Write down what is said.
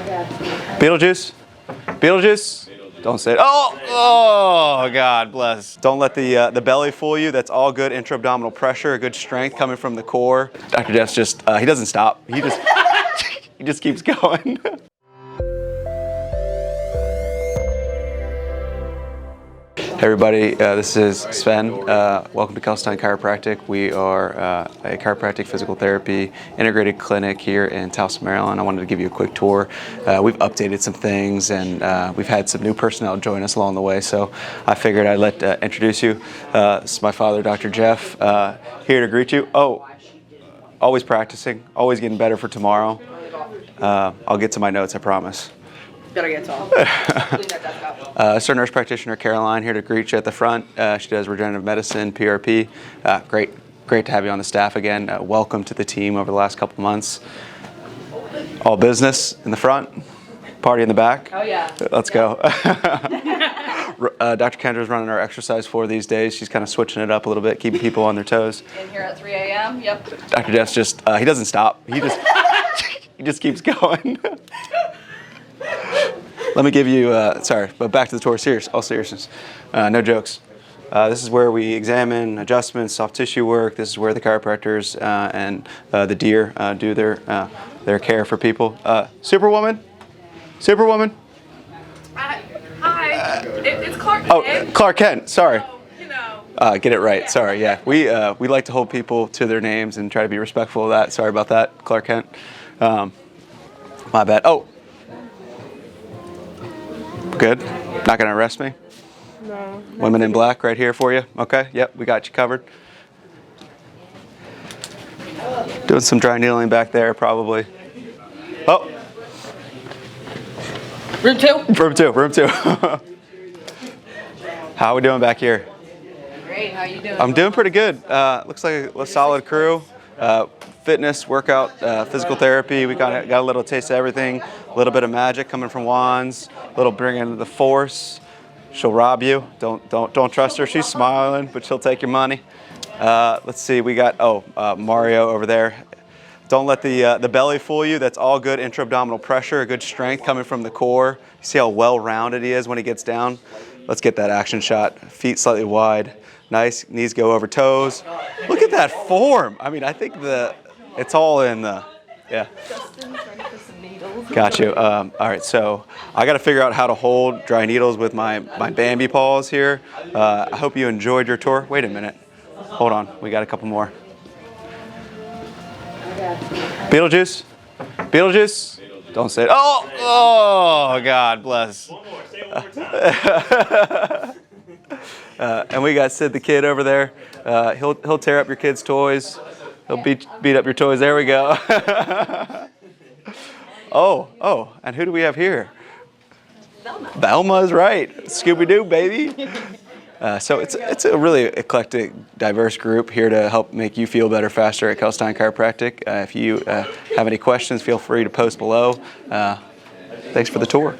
Beetlejuice? Beetlejuice? Don't say it. Oh, God bless. Don't let the belly fool you. That's all good intra-abdominal pressure, good strength coming from the core. Dr. Jeff's just, he doesn't stop. He just, he just keeps going. Hey everybody, this is Sven. Welcome to Kalkstein Chiropractic. We are a chiropractic physical therapy integrated clinic here in Towson, Maryland. I wanted to give you a quick tour. We've updated some things and we've had some new personnel join us along the way, so I figured I'd introduce you. This is my father, Dr. Jeff, here to greet you. Oh, always practicing, always getting better for tomorrow. I'll get to my notes, I promise. Better get tall. It's our nurse practitioner, Caroline, here to greet you at the front. She does regenerative medicine, PRP. Great to have you on the staff again. Welcome to the team over the last couple months. All business in the front, party in the back. Oh yeah. Let's go. Dr. Kendra's running our exercise floor these days. She's kind of switching it up a little bit, keeping people on their toes. In here at 3 a.m. Yep. Dr. Jeff's just, he doesn't stop. He just keeps going. Let me give you, sorry, but back to the tour, all seriousness, no jokes. This is where we examine adjustments, soft tissue work. This is where the chiropractors and the deer do their care for people. Superwoman? Hi. It's Clark Kent. Oh, Clark Kent, sorry. So, you know. Get it right, sorry, yeah. We like to hold people to their names and try to be respectful of that. Sorry about that, Clark Kent. My bad. Oh. Good. Not going to arrest me? No. Women in black right here for you. Okay. Yep. We got you covered. Doing some dry needling back there probably. Oh. Room 2? Room two. How are we doing back here? Great. How you doing? I'm doing pretty good. Looks like a solid crew. Fitness, workout, physical therapy. We got a little taste of everything. A little bit of magic coming from wands. A little bringing the force. She'll rob you. Don't trust her. She's smiling, but she'll take your money. Let's see. We got Mario over there. Don't let the belly fool you. That's all good intra-abdominal pressure, good strength coming from the core. You see how well-rounded he is when he gets down. Let's get that action shot. Feet slightly wide. Nice. Knees go over toes. Look at that form. I mean, I think it's all in the, yeah. Got you. All right, so I got to figure out how to hold dry needles with my Bambi paws here. I hope you enjoyed your tour. Wait a minute. Hold on. We got a couple more. Beetlejuice? Beetlejuice? Don't say it. Oh, God bless. One more. Say it one more time. And we got Sid the kid over there. He'll tear up your kids' toys. He'll beat up your toys. There we go. oh, and who do we have here? Velma. Velma's right. Scooby-Doo, baby. So it's a really eclectic, diverse group here to help make you feel better faster at Kalkstein Chiropractic. If you have any questions, feel free to post below. Thanks for the tour.